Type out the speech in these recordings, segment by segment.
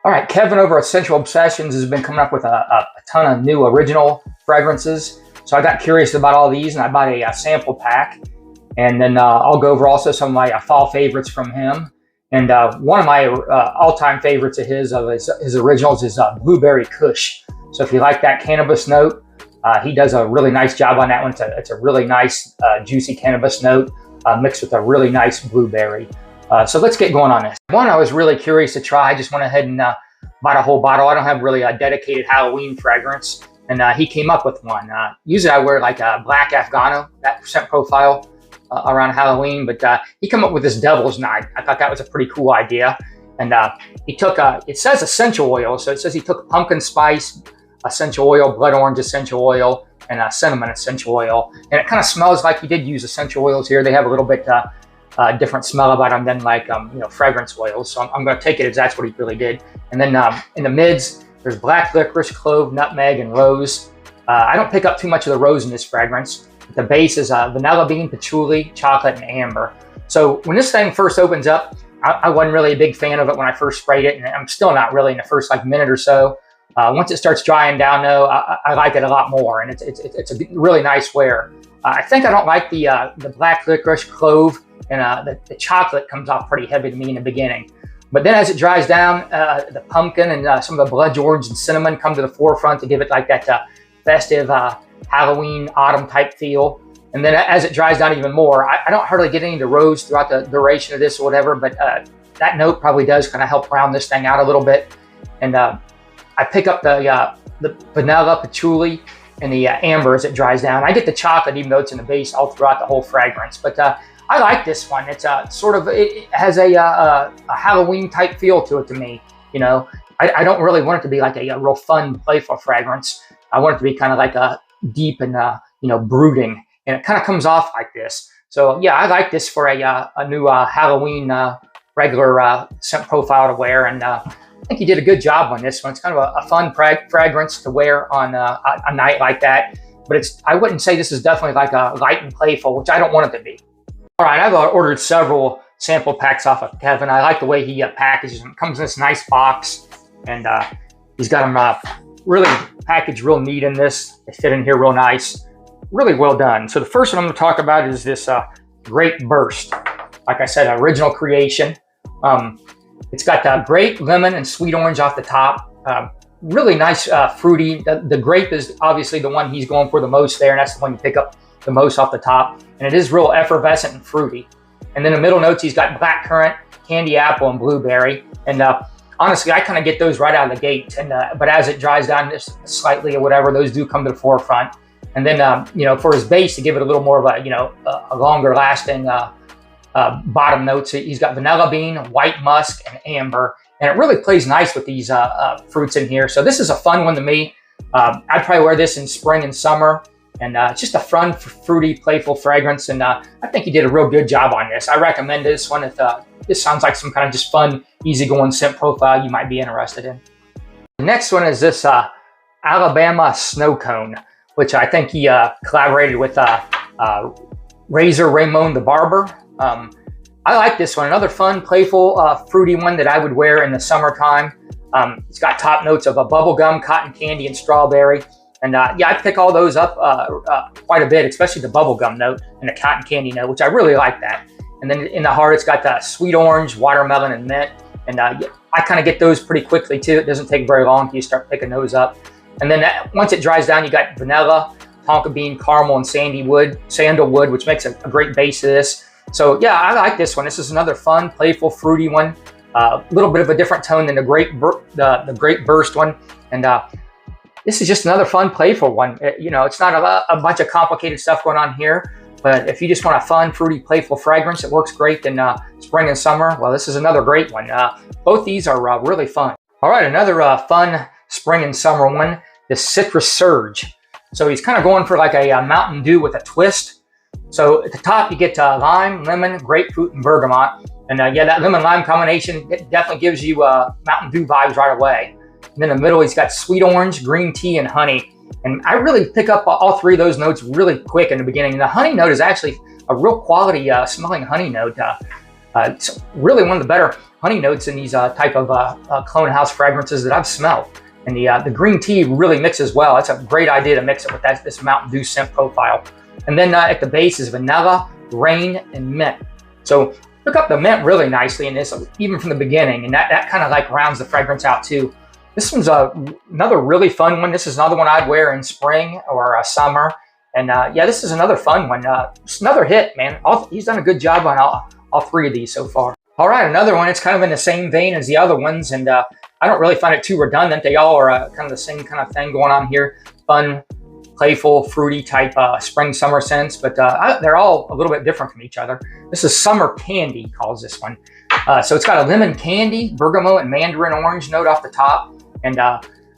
All right, Kevin over at Sensual Obsessions has been coming up with a ton of new original fragrances. So I got curious about all these and I bought a sample pack. And then I'll go over also some of my fall favorites from him. And one of my all-time favorites of his originals is Blueberry Kush. So if you like that cannabis note, he does a really nice job on that one. It's a really nice, juicy cannabis note mixed with a really nice blueberry. So let's get going on this. One I was really curious to try. I just went ahead and bought a whole bottle. I don't have really a dedicated Halloween fragrance. And he came up with one. Usually I wear like a black Afghano, that scent profile around Halloween, but he came up with this Devil's Night. I thought that was a pretty cool idea. And he took, it says essential oil. So it says he took pumpkin spice essential oil, blood orange essential oil, and cinnamon essential oil. And it kind of smells like he did use essential oils here. They have a little bit different smell about them than like fragrance oils. So I'm going to take it as that's what he really did. And then in the mids, there's black licorice, clove, nutmeg, and rose. I don't pick up too much of the rose in this fragrance. The base is vanilla bean, patchouli, chocolate, and amber. So when this thing first opens up, I wasn't really a big fan of it when I first sprayed it, and I'm still not really in the first like minute or so. Once it starts drying down though, I like it a lot more, and it's a really nice wear. I think I don't like the black licorice, clove, and the chocolate comes off pretty heavy to me in the beginning. But then as it dries down, the pumpkin and some of the blood orange and cinnamon come to the forefront to give it like that festive Halloween autumn type feel. And then as it dries down even more, I don't hardly get any of the rose throughout the duration of this or whatever, but that note probably does kind of help round this thing out a little bit. And I pick up the vanilla, patchouli, and the amber as it dries down. I get the chocolate even though it's in the base all throughout the whole fragrance. But I like this one. It's it has a Halloween type feel to it to me. I don't really want it to be like a real fun, playful fragrance. I want it to be kind of like a deep and brooding, and it kind of comes off like this. So yeah, I like this for a new Halloween regular scent profile to wear, and I think he did a good job on this one. It's kind of a fun fragrance to wear on a night like that. But I wouldn't say this is definitely like a light and playful, which I don't want it to be. All right, I've ordered several sample packs off of Kevin. I like the way he packages them. It comes in this nice box, and he's got them really packaged real neat in this. They fit in here real nice. Really well done. So the first one I'm going to talk about is this Grape Burst. Like I said, original creation. It's got grape, lemon, and sweet orange off the top. Really nice, fruity. The grape is obviously the one he's going for the most there, and that's the one you pick up the most off the top. And it is real effervescent and fruity. And then the middle notes, he's got blackcurrant, candy apple, and blueberry. And honestly, I kind of get those right out of the gate. And but as it dries down just slightly or whatever, those do come to the forefront. And then for his base, to give it a little more of a longer lasting bottom notes, he's got vanilla bean, white musk, and amber. And it really plays nice with these fruits in here. So this is a fun one to me. I'd probably wear this in spring and summer. And it's just a fun, fruity, playful fragrance. And I think he did a real good job on this. I recommend this one if this sounds like some kind of just fun, easygoing scent profile you might be interested in. The next one is this Alabama Snow Cone, which I think he collaborated with Razor Ramon the Barber. I like this one. Another fun, playful, fruity one that I would wear in the summertime. It's got top notes of a bubblegum, cotton candy, and strawberry. And yeah, I pick all those up quite a bit, especially the bubblegum note and the cotton candy note, which I really like that. And then in the heart, it's got the sweet orange, watermelon, and mint. And I kind of get those pretty quickly too. It doesn't take very long till you start picking those up. And then once it dries down, you got vanilla, tonka bean, caramel, and sandalwood, which makes a great base of this. So yeah, I like this one. This is another fun, playful, fruity one. A little bit of a different tone than the Grape Burst one. And this is just another fun, playful one. It's not a bunch of complicated stuff going on here, but if you just want a fun, fruity, playful fragrance that works great in spring and summer, well, this is another great one. Both these are really fun. All right, another fun spring and summer one, the Citrus Surge. So he's kind of going for like a Mountain Dew with a twist. So at the top, you get lime, lemon, grapefruit, and bergamot. And yeah, that lemon-lime combination, it definitely gives you Mountain Dew vibes right away. And in the middle, he's got sweet orange, green tea, and honey. And I really pick up all three of those notes really quick in the beginning. And the honey note is actually a real quality smelling honey note. It's really one of the better honey notes in these type of clone house fragrances that I've smelled. And the green tea really mixes well. It's a great idea to mix it with this Mountain Dew scent profile. And then at the base is vanilla, rain, and mint. So pick up the mint really nicely in this, even from the beginning, and that kind of like rounds the fragrance out too. This one's another really fun one. This is another one I'd wear in spring or summer. And yeah, this is another fun one. It's another hit, man. He's done a good job on all three of these so far. All right, another one. It's kind of in the same vein as the other ones, and I don't really find it too redundant. They all are kind of the same kind of thing going on here. Fun, playful, fruity type spring, summer scents, but they're all a little bit different from each other. This is Summer Candy, calls this one. So it's got a lemon candy, bergamot, and mandarin orange note off the top. And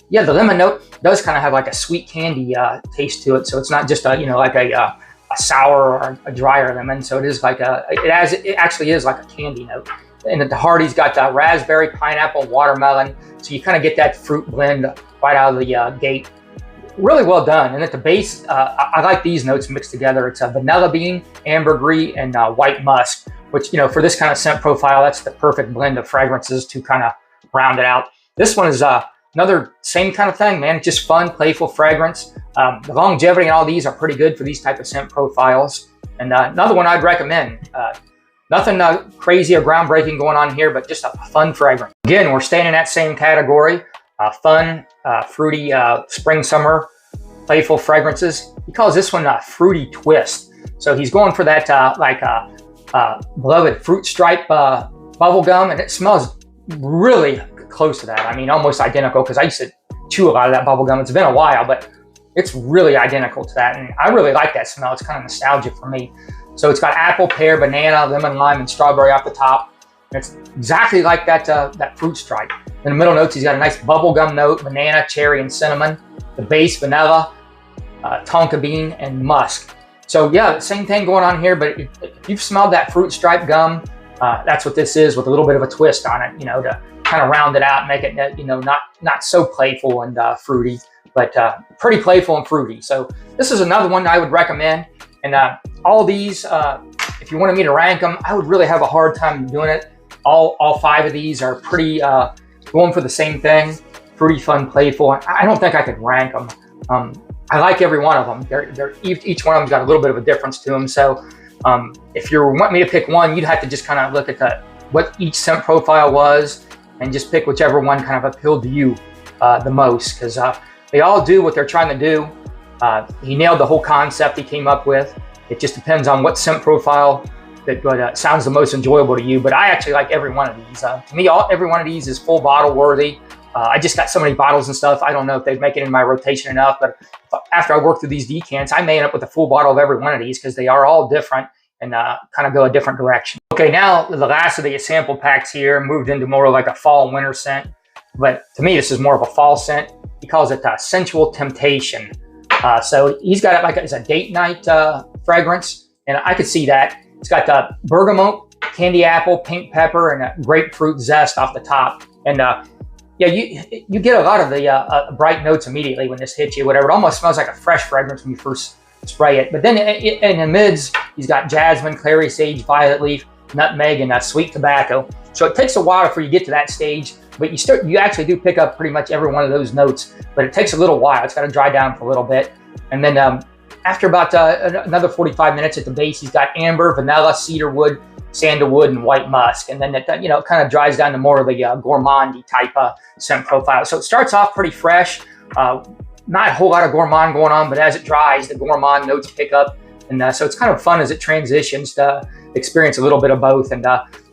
yeah, the lemon note does kind of have like a sweet candy taste to it. So it's not just like a sour or a drier lemon. So it is like it actually is like a candy note. And at the heart, he's got raspberry, pineapple, watermelon. So you kind of get that fruit blend right out of the gate. Really well done. And at the base, I like these notes mixed together. It's a vanilla bean, ambergris, and white musk, which, for this kind of scent profile, that's the perfect blend of fragrances to kind of round it out. This one is another same kind of thing, man. Just fun, playful fragrance. The longevity and all these are pretty good for these type of scent profiles. And another one I'd recommend. Nothing crazy or groundbreaking going on here, but just a fun fragrance. Again, we're staying in that same category. Fun, fruity, spring, summer, playful fragrances. He calls this one a fruity twist. So he's going for that beloved fruit stripe bubble gum, and it smells really close to that. I mean, almost identical, because I used to chew a lot of that bubble gum. It's been a while, but it's really identical to that, and I really like that smell. It's kind of nostalgic for me. So it's got apple, pear, banana, lemon, lime, and strawberry off the top. And it's exactly like that fruit stripe. In the middle notes, he's got a nice bubblegum note, banana, cherry, and cinnamon. The base, vanilla, tonka bean, and musk. So yeah, same thing going on here, but if you've smelled that fruit stripe gum, that's what this is, with a little bit of a twist on it, to kind of round it out and make it, not so playful and fruity, but pretty playful and fruity. So this is another one I would recommend. And all these, if you wanted me to rank them, I would really have a hard time doing it. All five of these are pretty going for the same thing, fruity, fun, playful. I don't think I could rank them. I like every one of them. Each one of them's got a little bit of a difference to them. So if you want me to pick one, you'd have to just kind of look at what each scent profile was and just pick whichever one kind of appealed to you the most, because they all do what they're trying to do. He nailed the whole concept he came up with. It just depends on what scent profile that sounds the most enjoyable to you. But I actually like every one of these. To me, every one of these is full bottle worthy. I just got so many bottles and stuff. I don't know if they'd make it in my rotation enough, but after I work through these decants, I may end up with a full bottle of every one of these, because they are all different and kind of go a different direction. Okay, now the last of the sample packs here moved into more like a fall winter scent. But to me, this is more of a fall scent. He calls it Sensual Temptation. So he's got it like it's a date night fragrance, and I could see that. It's got the bergamot, candy apple, pink pepper, and a grapefruit zest off the top. And yeah, you get a lot of the bright notes immediately when this hits you, whatever. It almost smells like a fresh fragrance when you first spray it. But then in the mids, he's got jasmine, clary sage, violet leaf, nutmeg, and sweet tobacco. So it takes a while before you get to that stage, but you actually do pick up pretty much every one of those notes, but it takes a little while. It's got to dry down for a little bit. And then after about another 45 minutes at the base, he's got amber, vanilla, cedarwood, sandalwood, and white musk. And then it kind of dries down to more of the gourmandy type scent profile. So it starts off pretty fresh, not a whole lot of gourmand going on, but as it dries, the gourmand notes pick up. And so it's kind of fun as it transitions to experience a little bit of both. And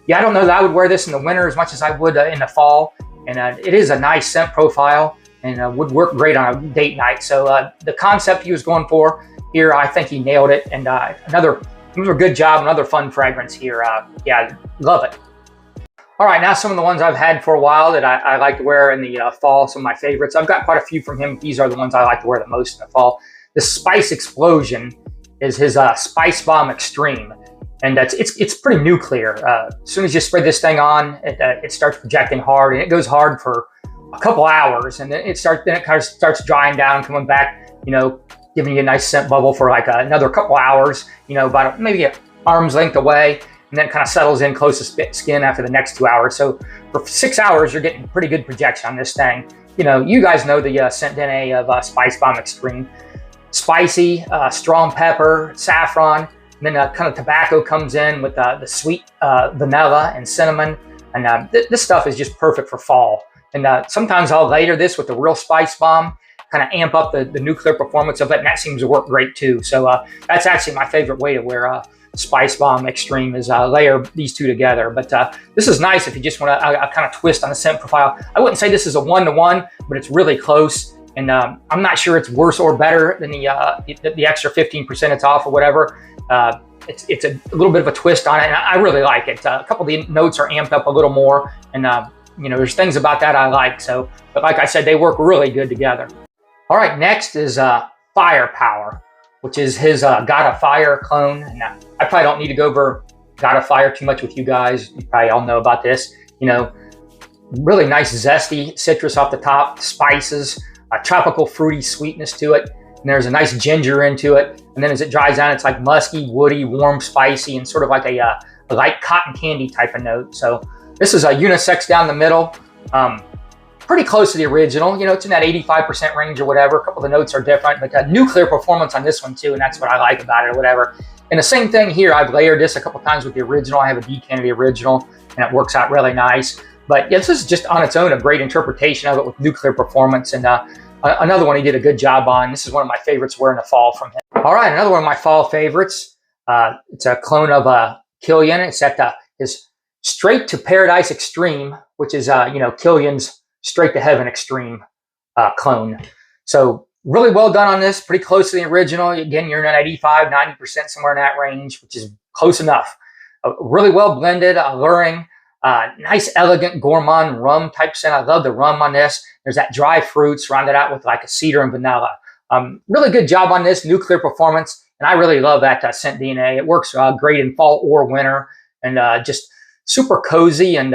yeah, I don't know that I would wear this in the winter as much as I would in the fall. And it is a nice scent profile and would work great on a date night. So the concept he was going for here, I think he nailed it. And another good job, another fun fragrance here. Yeah, love it. All right, now some of the ones I've had for a while that I like to wear in the fall, some of my favorites. I've got quite a few from him. These are the ones I like to wear the most in the fall. The Spice Explosion is his Spice Bomb Extreme. And it's pretty nuclear. As soon as you spray this thing on, it starts projecting hard, and it goes hard for a couple hours, and then it kind of starts drying down and coming back, giving you a nice scent bubble for like another couple hours, about maybe an arm's length away. and then it kind of settles in close to skin after the next 2 hours. So for 6 hours, you're getting pretty good projection on this thing. You know, you guys know the scent DNA of Spice Bomb Extreme. Spicy, strong pepper, saffron, and then kind of tobacco comes in with the sweet vanilla and cinnamon. And this stuff is just perfect for fall. And sometimes I'll layer this with the real Spice Bomb, kind of amp up the nuclear performance of it, and that seems to work great too. So that's actually my favorite way to wear Spice Bomb Extreme, is layer these two together. But this is nice if you just want to kind of twist on the scent profile. I wouldn't say this is a 1-to-1, but it's really close. And I'm not sure it's worse or better than the extra 15% it's off or whatever. It's a little bit of a twist on it, and I really like it. A couple of the notes are amped up a little more, and you know, there's things about that I like. So, but like I said, they work really good together. All right, next is Firepower, which is his God of Fire clone. And I probably don't need to go over God of Fire too much with you guys. You probably all know about this. You know, really nice zesty citrus off the top, spices, a tropical fruity sweetness to it. And there's a nice ginger into it. And then as it dries down, it's like musky, woody, warm, spicy, and sort of like a light cotton candy type of note. So this is a unisex down the middle. Pretty close to the original. You know, it's in that 85% range or whatever. A couple of the notes are different, but nuclear performance on this one too, and that's what I like about it or whatever. And the same thing here, I've layered this a couple times with the original. I have a decan of the original, and it works out really nice. But yeah, this is just on its own a great interpretation of it with nuclear performance. And another one he did a good job on. This is one of my favorites wearing the fall from him. All right, another one of my fall favorites. It's a clone of Killian. It's at his Straight to Paradise Extreme, which is you know, Killian's Straight to Heaven Extreme clone. So really well done on this, pretty close to the original. Again, you're in at 85, 90%, somewhere in that range, which is close enough. Really well blended, alluring, nice, elegant, gourmand rum type scent. I love the rum on this. There's that dry fruit surrounded out with like a cedar and vanilla. Really good job on this, nuclear performance. And I really love that scent DNA. It works great in fall or winter, and just super cozy and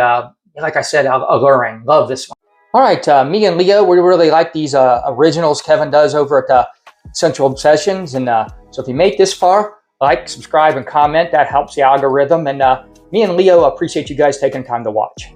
like I said, alluring. Love this one. All right, me and Leo, we really like these originals Kevin does over at Sensual Obsessions. And so if you make this far, like, subscribe, and comment. That helps the algorithm. And me and Leo appreciate you guys taking time to watch.